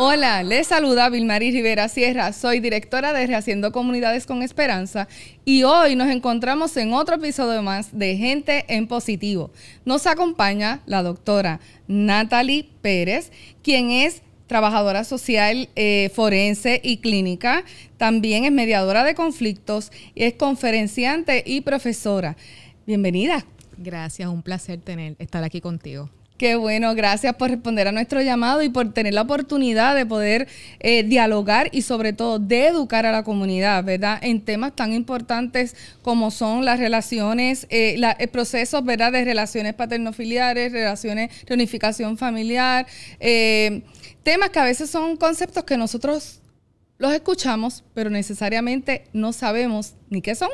Hola, les saluda Vilmaris Rivera Sierra, soy directora de Rehaciendo Comunidades con Esperanza y hoy nos encontramos en otro episodio más de Gente en Positivo. Nos acompaña la doctora Natalie Pérez, quien es trabajadora social, forense y clínica, también es mediadora de conflictos, es conferenciante y profesora. Bienvenida. Gracias, un placer estar aquí contigo. Qué bueno, gracias por responder a nuestro llamado y por tener la oportunidad de poder dialogar y sobre todo de educar a la comunidad, ¿verdad? En temas tan importantes como son las relaciones, procesos, ¿verdad? De relaciones paternofiliares, relaciones, reunificación familiar, temas que a veces son conceptos que nosotros los escuchamos, pero necesariamente no sabemos ni qué son,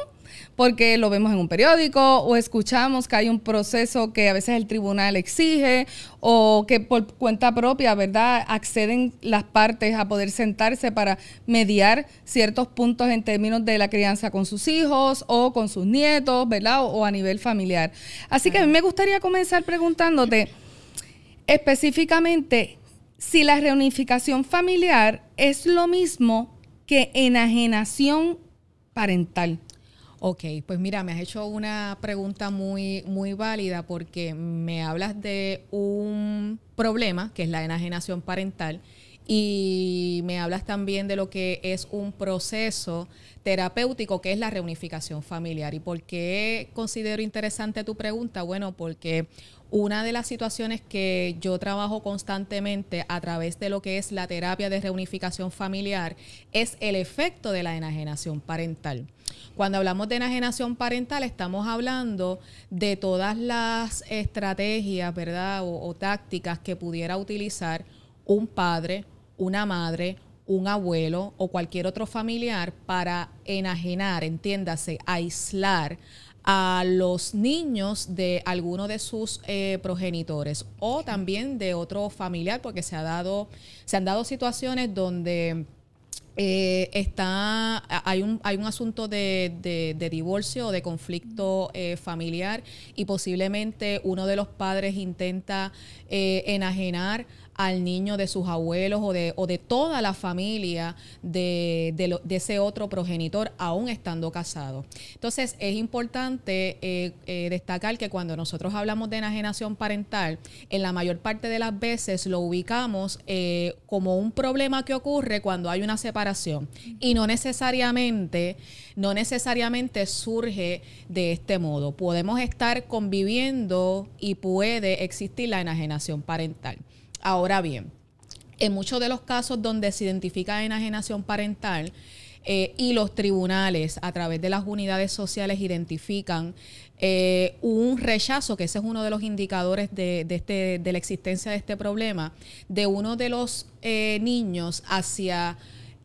porque lo vemos en un periódico o escuchamos que hay un proceso que a veces el tribunal exige o que por cuenta propia, ¿verdad?, acceden las partes a poder sentarse para mediar ciertos puntos en términos de la crianza con sus hijos o con sus nietos, ¿verdad?, o a nivel familiar. Así que a mí me gustaría comenzar preguntándote específicamente si la reunificación familiar es lo mismo que enajenación parental. Ok, pues mira, me has hecho una pregunta muy válida porque me hablas de un problema que es la enajenación parental y me hablas también de lo que es un proceso terapéutico que es la reunificación familiar. ¿Y por qué considero interesante tu pregunta? Bueno, porque una de las situaciones que yo trabajo constantemente a través de lo que es la terapia de reunificación familiar es el efecto de la enajenación parental. Cuando hablamos de enajenación parental estamos hablando de todas las estrategias, ¿verdad? O tácticas que pudiera utilizar un padre, una madre, un abuelo o cualquier otro familiar para enajenar, entiéndase, aislar a los niños de alguno de sus progenitores o también de otro familiar, porque se han dado situaciones donde hay un asunto de divorcio o de conflicto familiar y posiblemente uno de los padres intenta enajenar al niño de sus abuelos o de toda la familia de ese otro progenitor, aún estando casado. Entonces, es importante destacar que cuando nosotros hablamos de enajenación parental, en la mayor parte de las veces lo ubicamos como un problema que ocurre cuando hay una separación y no necesariamente surge de este modo. Podemos estar conviviendo y puede existir la enajenación parental. Ahora bien, en muchos de los casos donde se identifica enajenación parental y los tribunales a través de las unidades sociales identifican un rechazo, que ese es uno de los indicadores de la existencia de este problema, de uno de los niños hacia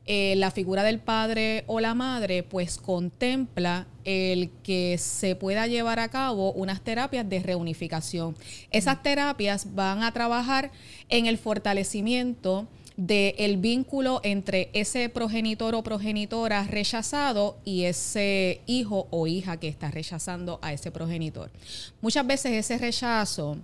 la figura del padre o la madre, pues contempla el que se pueda llevar a cabo unas terapias de reunificación. Esas terapias van a trabajar en el fortalecimiento del vínculo entre ese progenitor o progenitora rechazado y ese hijo o hija que está rechazando a ese progenitor. Muchas veces ese rechazo,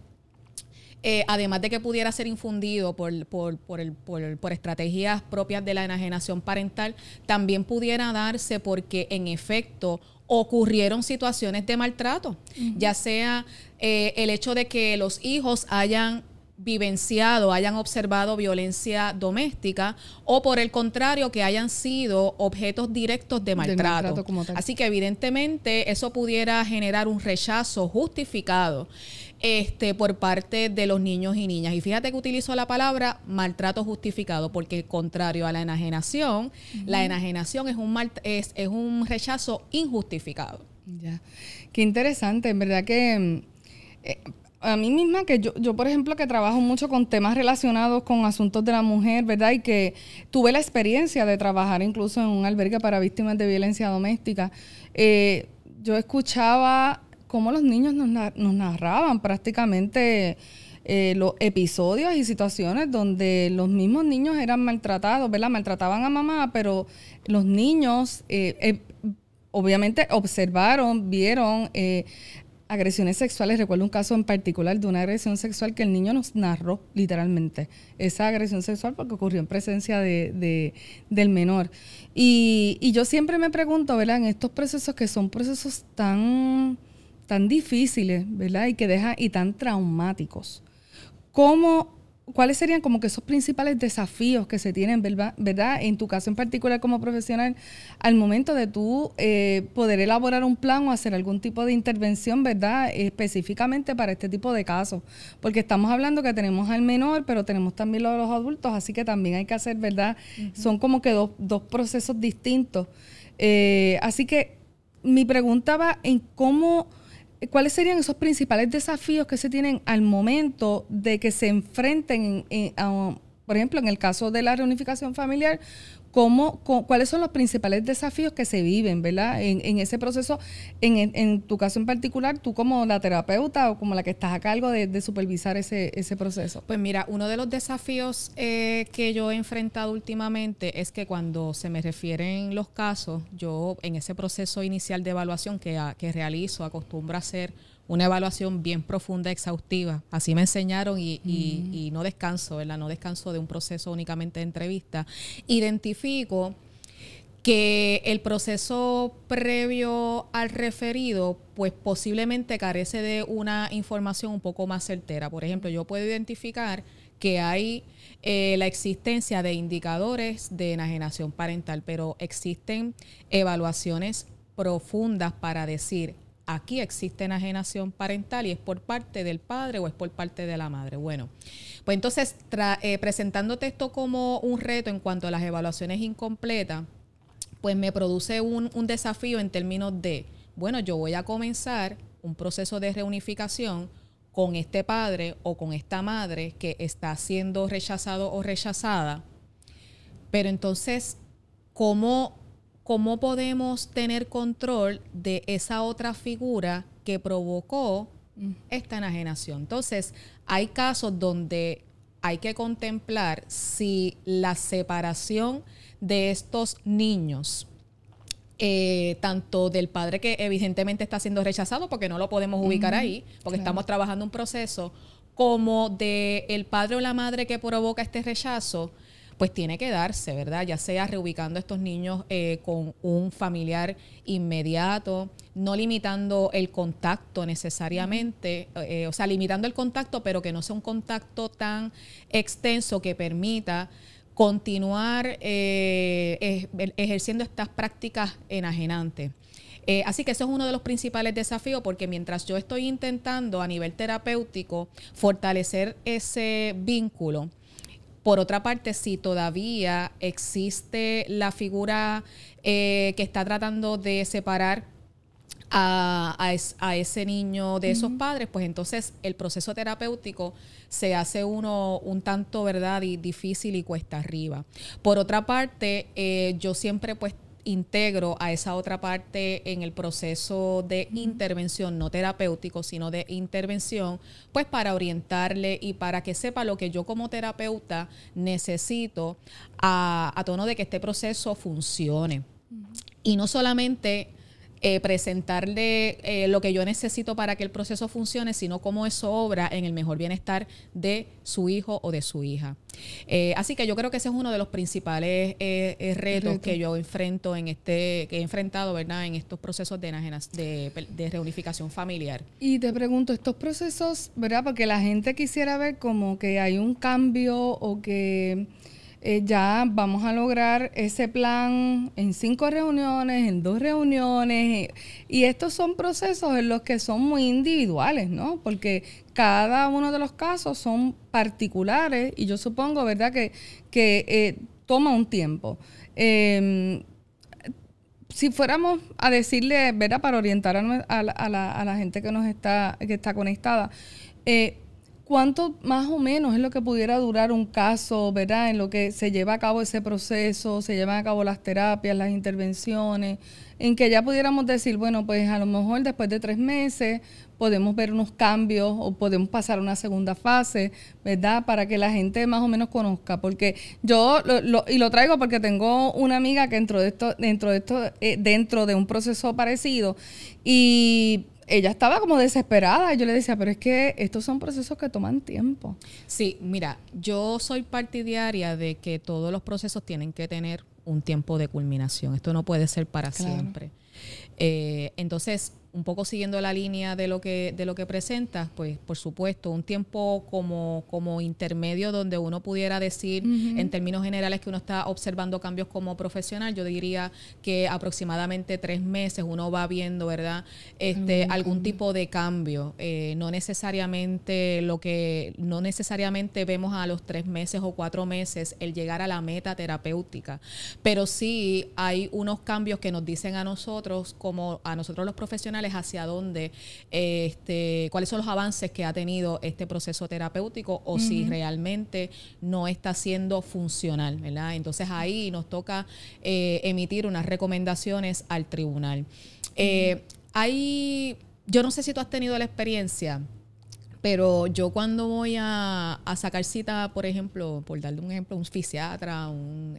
además de que pudiera ser infundido por estrategias propias de la enajenación parental, también pudiera darse porque en efecto ocurrieron situaciones de maltrato, ya sea el hecho de que los hijos hayan vivenciado, hayan observado violencia doméstica o por el contrario que hayan sido objetos directos de maltrato. Como tal. Así que evidentemente eso pudiera generar un rechazo justificado por parte de los niños y niñas. Y fíjate que utilizo la palabra maltrato justificado porque contrario a la enajenación, la enajenación es un rechazo injustificado. Ya, qué interesante, en verdad que a mí misma, que yo por ejemplo, que trabajo mucho con temas relacionados con asuntos de la mujer, ¿verdad? Y que tuve la experiencia de trabajar incluso en un albergue para víctimas de violencia doméstica. Yo escuchaba cómo los niños nos narraban prácticamente los episodios y situaciones donde los mismos niños eran maltratados, ¿verdad? Maltrataban a mamá, pero los niños obviamente observaron, vieron agresiones sexuales. Recuerdo un caso en particular de una agresión sexual que el niño nos narró literalmente. Esa agresión sexual porque ocurrió en presencia del menor. Y yo siempre me pregunto, ¿verdad? En estos procesos que son procesos tan difíciles, ¿verdad? Y tan traumáticos. ¿Cuáles serían como que esos principales desafíos que se tienen, verdad? En tu caso en particular como profesional, al momento de tú poder elaborar un plan o hacer algún tipo de intervención, ¿verdad? Específicamente para este tipo de casos. Porque estamos hablando que tenemos al menor, pero tenemos también lo de los adultos, así que también hay que hacer, ¿verdad? Son como que dos procesos distintos. Así que mi pregunta va en ¿cuáles serían esos principales desafíos que se tienen al momento de que se enfrenten, por ejemplo, en el caso de la reunificación familiar? ¿Cuáles son los principales desafíos que se viven, ¿verdad? En ese proceso, en tu caso en particular, tú como la terapeuta o como la que estás a cargo de supervisar ese proceso. Pues mira, uno de los desafíos que yo he enfrentado últimamente es que cuando se me refieren los casos, yo en ese proceso inicial de evaluación que realizo, acostumbro a hacer una evaluación bien profunda, exhaustiva. Así me enseñaron y no descanso, ¿verdad? No descanso de un proceso únicamente de entrevista. Identifico que el proceso previo al referido, pues posiblemente carece de una información un poco más certera. Por ejemplo, yo puedo identificar que hay la existencia de indicadores de enajenación parental, pero existen evaluaciones profundas para decir aquí existe enajenación parental y es por parte del padre o es por parte de la madre. Bueno, pues entonces presentándote esto como un reto en cuanto a las evaluaciones incompletas, pues me produce un desafío en términos de, bueno, yo voy a comenzar un proceso de reunificación con este padre o con esta madre que está siendo rechazado o rechazada, pero entonces, ¿cómo podemos tener control de esa otra figura que provocó esta enajenación? Entonces, hay casos donde hay que contemplar si la separación de estos niños, tanto del padre que evidentemente está siendo rechazado, porque no lo podemos ubicar ahí, porque estamos trabajando un proceso, como del padre o la madre que provoca este rechazo, pues tiene que darse, ¿verdad? Ya sea reubicando a estos niños con un familiar inmediato, no limitando el contacto necesariamente, o sea, limitando el contacto, pero que no sea un contacto tan extenso que permita continuar ejerciendo estas prácticas enajenantes. Así que eso es uno de los principales desafíos, porque mientras yo estoy intentando a nivel terapéutico fortalecer ese vínculo, por otra parte, si todavía existe la figura que está tratando de separar a ese niño de esos padres, pues entonces el proceso terapéutico se hace un tanto, ¿verdad?, y difícil y cuesta arriba. Por otra parte, yo siempre pues integro a esa otra parte en el proceso de intervención, no terapéutico, sino de intervención, pues para orientarle y para que sepa lo que yo como terapeuta necesito a tono de que este proceso funcione. Y no solamente presentarle lo que yo necesito para que el proceso funcione, sino cómo eso obra en el mejor bienestar de su hijo o de su hija. Así que yo creo que ese es uno de los principales retos que yo enfrento que he enfrentado, ¿verdad?, en estos procesos de reunificación familiar. Y te pregunto, estos procesos, ¿verdad?, porque la gente quisiera ver como que hay un cambio o que ya vamos a lograr ese plan en 5 reuniones, en 2 reuniones, y estos son procesos en los que son muy individuales, ¿no? Porque cada uno de los casos son particulares y yo supongo, ¿verdad?, que toma un tiempo. Si fuéramos a decirle, ¿verdad?, para orientar a la gente que está conectada, ¿cuánto más o menos es lo que pudiera durar un caso, ¿verdad?, en lo que se lleva a cabo ese proceso, se llevan a cabo las terapias, las intervenciones, en que ya pudiéramos decir, bueno, pues a lo mejor después de 3 meses podemos ver unos cambios o podemos pasar a una segunda fase, ¿verdad?, para que la gente más o menos conozca. Porque yo lo traigo porque tengo una amiga que dentro de un proceso parecido, y ella estaba como desesperada. Yo le decía, pero es que estos son procesos que toman tiempo. Sí, mira, yo soy partidaria de que todos los procesos tienen que tener un tiempo de culminación. Esto no puede ser para siempre. Entonces, un poco siguiendo la línea de lo que presentas, pues por supuesto, un tiempo como intermedio donde uno pudiera decir en términos generales que uno está observando cambios como profesional, yo diría que aproximadamente 3 meses uno va viendo, ¿verdad? Algún tipo de cambio. No necesariamente vemos a los 3 meses o 4 meses el llegar a la meta terapéutica, pero sí hay unos cambios que nos dicen a nosotros, como a nosotros los profesionales, hacia dónde, cuáles son los avances que ha tenido este proceso terapéutico o si realmente no está siendo funcional, ¿verdad? Entonces ahí nos toca emitir unas recomendaciones al tribunal. Yo no sé si tú has tenido la experiencia, pero yo cuando voy a sacar cita, por ejemplo, por darle un ejemplo, un fisiatra, un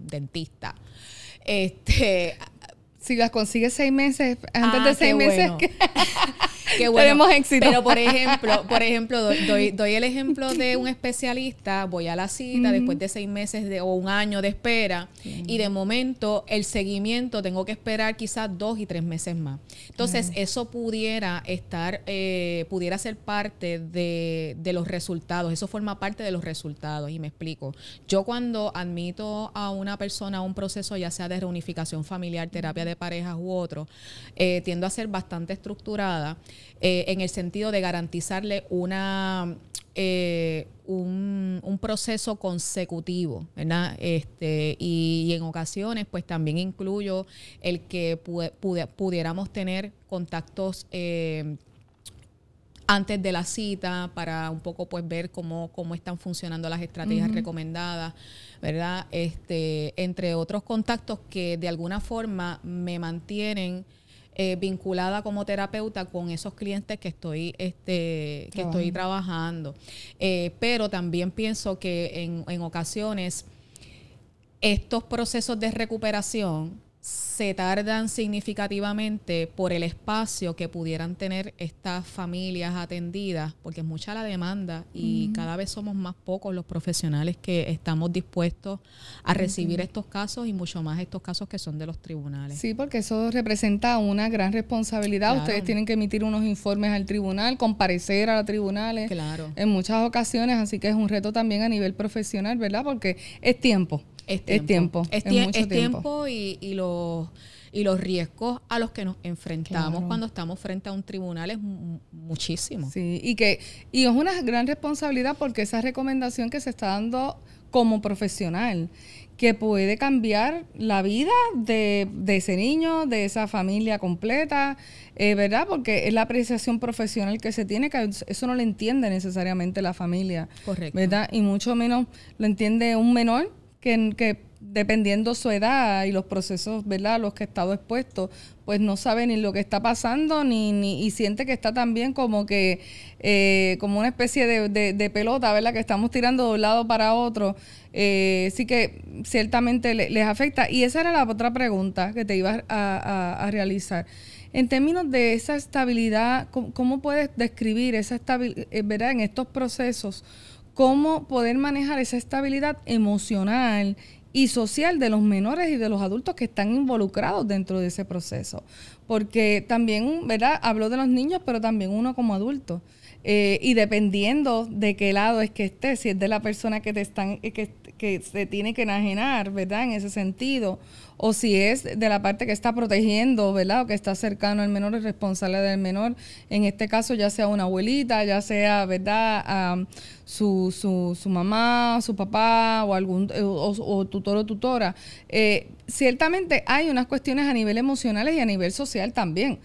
dentista, si las consigues 6 meses, antes de 6 meses, bueno. Qué bueno. Tenemos éxito. Pero por ejemplo, doy el ejemplo de un especialista, voy a la cita después de 6 meses o un año de espera y de momento el seguimiento tengo que esperar quizás 2 y 3 meses más. Entonces, eso pudiera ser parte de los resultados, eso forma parte de los resultados y me explico. Yo cuando admito a una persona a un proceso, ya sea de reunificación familiar, terapia de parejas u otro, tiendo a ser bastante estructurada, en el sentido de garantizarle un proceso consecutivo, ¿verdad? Y en ocasiones, pues también incluyo el que pudiéramos tener contactos antes de la cita para un poco pues ver cómo están funcionando las estrategias recomendadas, ¿verdad? Entre otros contactos que de alguna forma me mantienen vinculada como terapeuta con esos clientes que estoy trabajando. Pero también pienso que en ocasiones estos procesos de recuperación se tardan significativamente por el espacio que pudieran tener estas familias atendidas, porque es mucha la demanda y cada vez somos más pocos los profesionales que estamos dispuestos a recibir estos casos y mucho más estos casos que son de los tribunales. Sí, porque eso representa una gran responsabilidad. Claro. Ustedes tienen que emitir unos informes al tribunal, comparecer a los tribunales en muchas ocasiones, así que es un reto también a nivel profesional, ¿verdad? Porque es tiempo. Es tiempo y los riesgos a los que nos enfrentamos cuando estamos frente a un tribunal es muchísimo. Sí, y es una gran responsabilidad porque esa recomendación que se está dando como profesional, que puede cambiar la vida de ese niño, de esa familia completa, ¿verdad? Porque es la apreciación profesional que se tiene, que eso no lo entiende necesariamente la familia. Correcto. ¿Verdad? Y mucho menos lo entiende un menor que dependiendo su edad y los procesos, ¿verdad?, a los que ha estado expuesto, pues no sabe ni lo que está pasando y siente que está también como que como una especie de pelota, ¿verdad?, que estamos tirando de un lado para otro. Sí que ciertamente les afecta. Y esa era la otra pregunta que te iba a realizar. En términos de esa estabilidad, ¿cómo puedes describir esa estabilidad, ¿verdad?, en estos procesos? ¿Cómo poder manejar esa estabilidad emocional y social de los menores y de los adultos que están involucrados dentro de ese proceso? Porque también, ¿verdad?, hablo de los niños, pero también uno como adulto. Y dependiendo de qué lado es que esté, si es de la persona que se tiene que enajenar, ¿verdad?, en ese sentido, o si es de la parte que está protegiendo, ¿verdad?, o que está cercano al menor, el responsable del menor, en este caso ya sea una abuelita, ya sea, ¿verdad?, su mamá, su papá o o tutor o tutora. Ciertamente hay unas cuestiones a nivel emocionales y a nivel social también.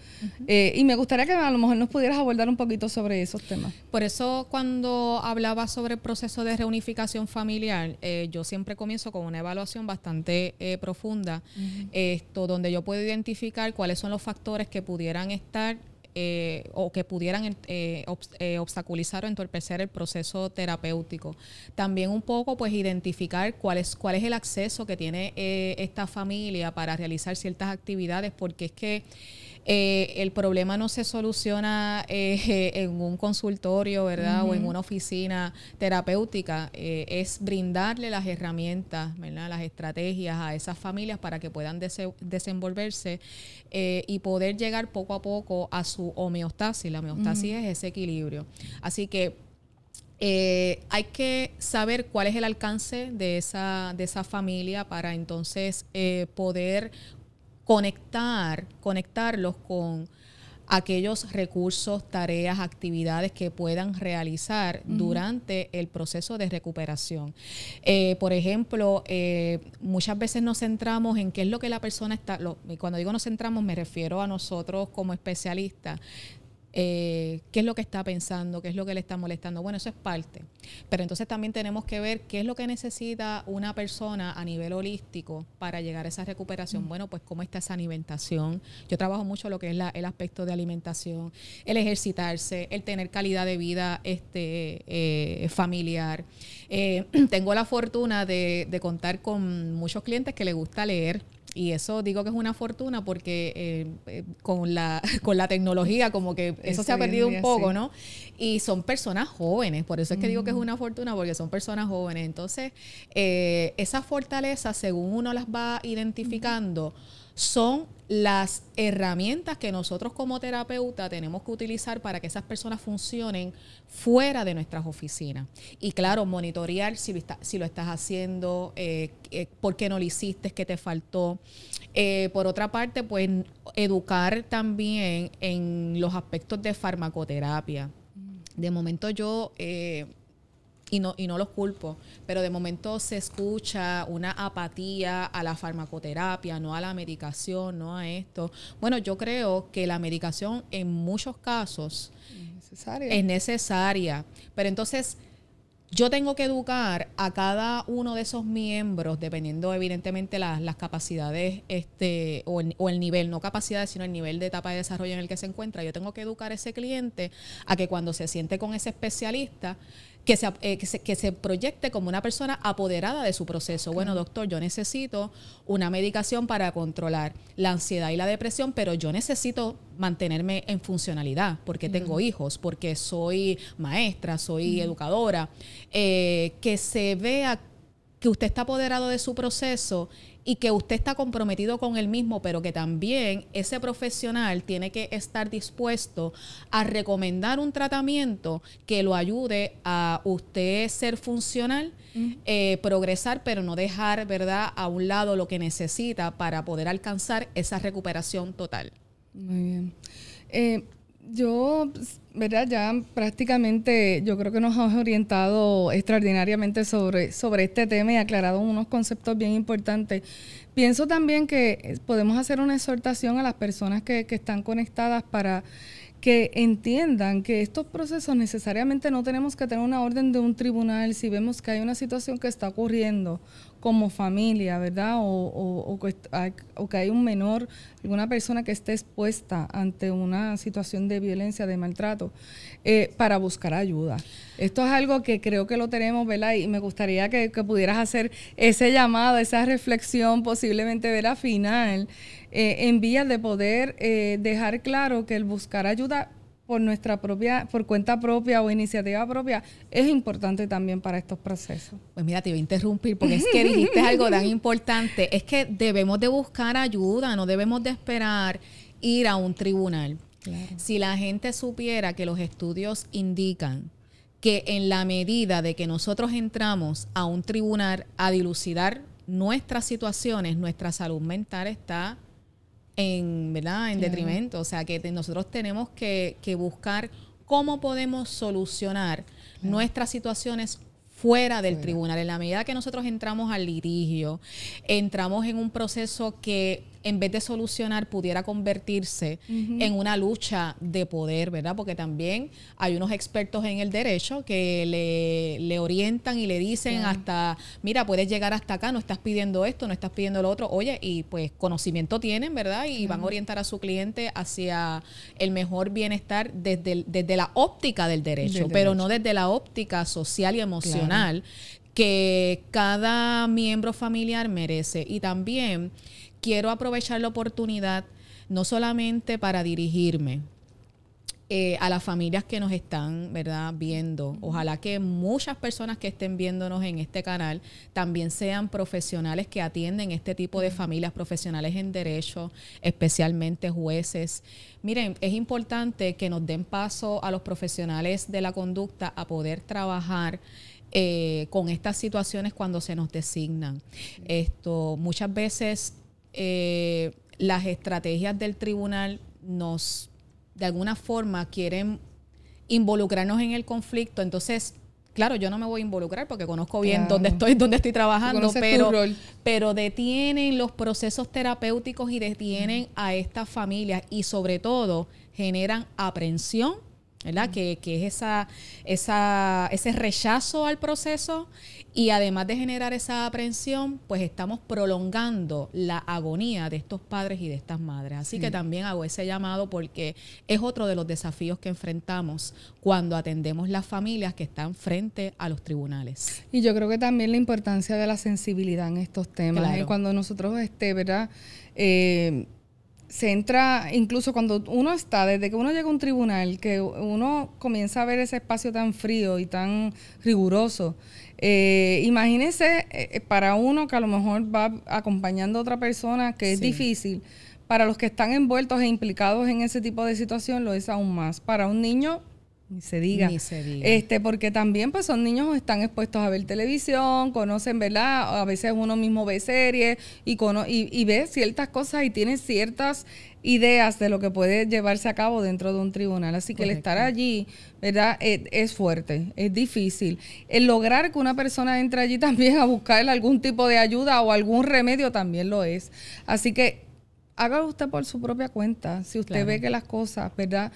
Y me gustaría que a lo mejor nos pudieras abordar un poquito sobre esos temas. Por eso cuando hablaba sobre el proceso de reunificación familiar, yo siempre comienzo con una evaluación bastante profunda, donde yo puedo identificar cuáles son los factores que pudieran estar o que pudieran obstaculizar o entorpecer el proceso terapéutico. También un poco pues identificar cuál es el acceso que tiene esta familia para realizar ciertas actividades, porque es que El problema no se soluciona en un consultorio, ¿verdad? O en una oficina terapéutica. Es brindarle las herramientas, ¿verdad? Las estrategias a esas familias para que puedan desenvolverse y poder llegar poco a poco a su homeostasis. La homeostasis es ese equilibrio. Así que hay que saber cuál es el alcance de esa familia para entonces poder conectarlos con aquellos recursos, tareas, actividades que puedan realizar durante el proceso de recuperación. Por ejemplo, muchas veces nos centramos en qué es lo que la persona está, cuando digo nos centramos me refiero a nosotros como especialistas. ¿Qué es lo que está pensando? ¿Qué es lo que le está molestando? Bueno, eso es parte. Pero entonces también tenemos que ver qué es lo que necesita una persona a nivel holístico para llegar a esa recuperación. Bueno, pues cómo está esa alimentación. Yo trabajo mucho lo que es el aspecto de alimentación, el ejercitarse, el tener calidad de vida familiar. Tengo la fortuna de contar con muchos clientes que les gusta leer. Y eso digo que es una fortuna porque con la tecnología como que eso se ha perdido un poco, ¿no? Y son personas jóvenes, por eso es que digo que es una fortuna, porque son personas jóvenes. Entonces, esas fortalezas, según uno las va identificando, son las herramientas que nosotros como terapeuta tenemos que utilizar para que esas personas funcionen fuera de nuestras oficinas. Y claro, monitorear si lo estás haciendo, por qué no lo hiciste, qué te faltó. Por otra parte, pues educar también en los aspectos de farmacoterapia. De momento yo... Y no los culpo, pero de momento se escucha una apatía a la farmacoterapia, no a la medicación, no a esto. Bueno, yo creo que la medicación en muchos casos es necesaria, pero entonces yo tengo que educar a cada uno de esos miembros, dependiendo evidentemente las capacidades o el nivel, no capacidades, sino el nivel de etapa de desarrollo en el que se encuentra. Yo tengo que educar a ese cliente a que cuando se siente con ese especialista, que se proyecte como una persona apoderada de su proceso. Bueno, doctor, yo necesito una medicación para controlar la ansiedad y la depresión, pero yo necesito mantenerme en funcionalidad porque tengo hijos, porque soy maestra, soy educadora. Que se vea que usted está apoderado de su proceso y que usted está comprometido con él mismo, pero que también ese profesional tiene que estar dispuesto a recomendar un tratamiento que lo ayude a usted ser funcional, progresar, pero no dejar, ¿verdad?, a un lado lo que necesita para poder alcanzar esa recuperación total. Muy bien. Yo, ¿verdad? Ya prácticamente yo creo que nos has orientado extraordinariamente sobre este tema y aclarado unos conceptos bien importantes. Pienso también que podemos hacer una exhortación a las personas que están conectadas para que entiendan que estos procesos necesariamente no tenemos que tener una orden de un tribunal si vemos que hay una situación que está ocurriendo como familia, ¿verdad? O que hay un menor, alguna persona que esté expuesta ante una situación de violencia, de maltrato, para buscar ayuda. Esto es algo que creo que lo tenemos, ¿verdad? Y me gustaría que pudieras hacer ese llamado, esa reflexión, posiblemente ver a final, en vías de poder dejar claro que el buscar ayuda por cuenta propia o iniciativa propia es importante también para estos procesos. Pues mira, te voy a interrumpir porque es que dijiste algo tan importante. Es que debemos de buscar ayuda, no debemos de esperar ir a un tribunal. Claro. Si la gente supiera que los estudios indican que en la medida de que nosotros entramos a un tribunal a dilucidar nuestras situaciones, nuestra salud mental está ¿verdad? En detrimento. O sea, que nosotros tenemos que buscar cómo podemos solucionar nuestras situaciones fuera del tribunal. En la medida que nosotros entramos al litigio, entramos en un proceso que en vez de solucionar pudiera convertirse en una lucha de poder, ¿verdad? Porque también hay unos expertos en el derecho que le orientan y le dicen hasta, mira, puedes llegar hasta acá, no estás pidiendo esto, no estás pidiendo lo otro. Oye, y pues conocimiento tienen, ¿verdad? Y van a orientar a su cliente hacia el mejor bienestar desde la óptica del derecho, pero no desde la óptica social y emocional que cada miembro familiar merece. Y también quiero aprovechar la oportunidad no solamente para dirigirme a las familias que nos están, ¿verdad?, viendo. Ojalá que muchas personas que estén viéndonos en este canal también sean profesionales que atienden este tipo de familias, profesionales en derecho, especialmente jueces. Miren, es importante que nos den paso a los profesionales de la conducta a poder trabajar con estas situaciones cuando se nos designan. Muchas veces las estrategias del tribunal de alguna forma quieren involucrarnos en el conflicto. Entonces, claro, yo no me voy a involucrar porque conozco bien dónde estoy trabajando, pero detienen los procesos terapéuticos y detienen a estas familias y sobre todo generan aprensión, ¿verdad? Que es ese rechazo al proceso, y además de generar esa aprensión, pues estamos prolongando la agonía de estos padres y de estas madres. Así que también hago ese llamado porque es otro de los desafíos que enfrentamos cuando atendemos las familias que están frente a los tribunales. Y yo creo que también la importancia de la sensibilidad en estos temas. Claro. Cuando nosotros, ¿verdad?, se entra, incluso cuando uno está, desde que uno llega a un tribunal, que uno comienza a ver ese espacio tan frío y tan riguroso. Imagínense para uno que a lo mejor va acompañando a otra persona, que es difícil. Para los que están envueltos e implicados en ese tipo de situación, lo es aún más. Para un niño, ni se diga. Porque también pues son niños que están expuestos a ver televisión, conocen, ¿verdad? A veces uno mismo ve series y ve ciertas cosas y tiene ciertas ideas de lo que puede llevarse a cabo dentro de un tribunal. Así que el estar allí, ¿verdad?, es fuerte, es difícil. El lograr que una persona entre allí también a buscar algún tipo de ayuda o algún remedio también lo es. Así que haga usted por su propia cuenta. Si usted ve que las cosas, ¿verdad?,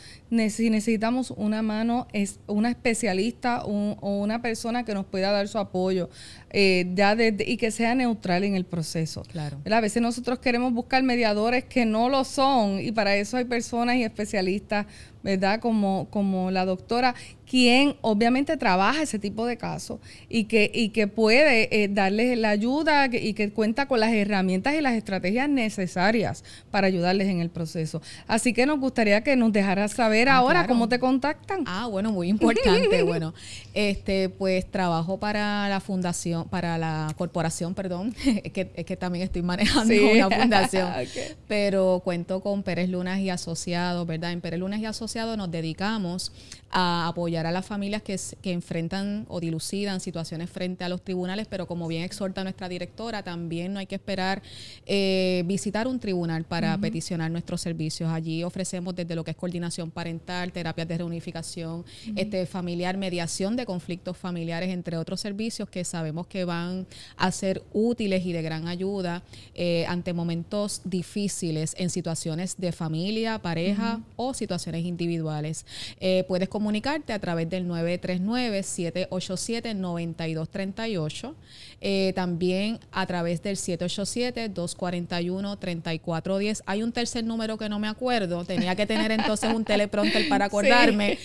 si necesitamos una mano, es una especialista o una persona que nos pueda dar su apoyo y que sea neutral en el proceso. Claro. A veces nosotros queremos buscar mediadores que no lo son, y para eso hay personas y especialistas, ¿verdad?, como la doctora, quien obviamente trabaja ese tipo de casos y que puede darles la ayuda y que cuenta con las herramientas y las estrategias necesarias para ayudarles en el proceso. Así que nos gustaría que nos dejaras saber ahora cómo te contactan. Bueno, muy importante. Bueno, pues trabajo para la fundación, para la corporación, perdón, es que también estoy manejando una fundación, pero cuento con Pérez Lunas y Asociados, ¿verdad? En Pérez Lunas y Asociados nos dedicamos a apoyar a las familias que enfrentan o dilucidan situaciones frente a los tribunales, pero como bien exhorta nuestra directora, también no hay que esperar visitar un tribunal para peticionar nuestros servicios. Allí ofrecemos desde lo que es coordinación parental, terapias de reunificación, familiar, mediación de conflictos familiares, entre otros servicios que sabemos que van a ser útiles y de gran ayuda ante momentos difíciles en situaciones de familia, pareja o situaciones individuales. Puedes comunicarte a través del 939-787-9238, también a través del 787-241-3410. Hay un tercer número que no me acuerdo, tenía que tener entonces un teleprompter para acordarme,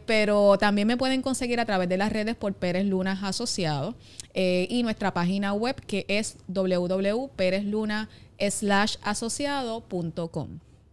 pero también me pueden conseguir a través de las redes por Pérez Lunas Asociados y nuestra página web, que es www.perezluna.asociado.com.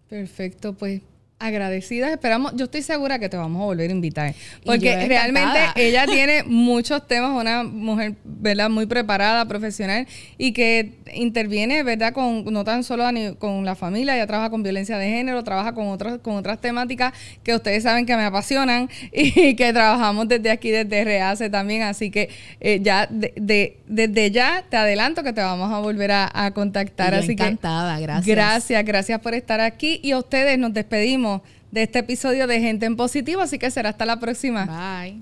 Perfecto, pues agradecidas, esperamos, yo estoy segura que te vamos a volver a invitar, porque realmente ella tiene muchos temas, una mujer, ¿verdad?, muy preparada, profesional, y que interviene, ¿verdad?, no tan solo con la familia, ella trabaja con violencia de género, trabaja con otras temáticas que ustedes saben que me apasionan y que trabajamos desde aquí, desde REACE también, así que ya desde ya te adelanto que te vamos a volver a contactar. Así encantada, que gracias por estar aquí, y a ustedes nos despedimos de este episodio de Gente en Positivo, así que será hasta la próxima. Bye.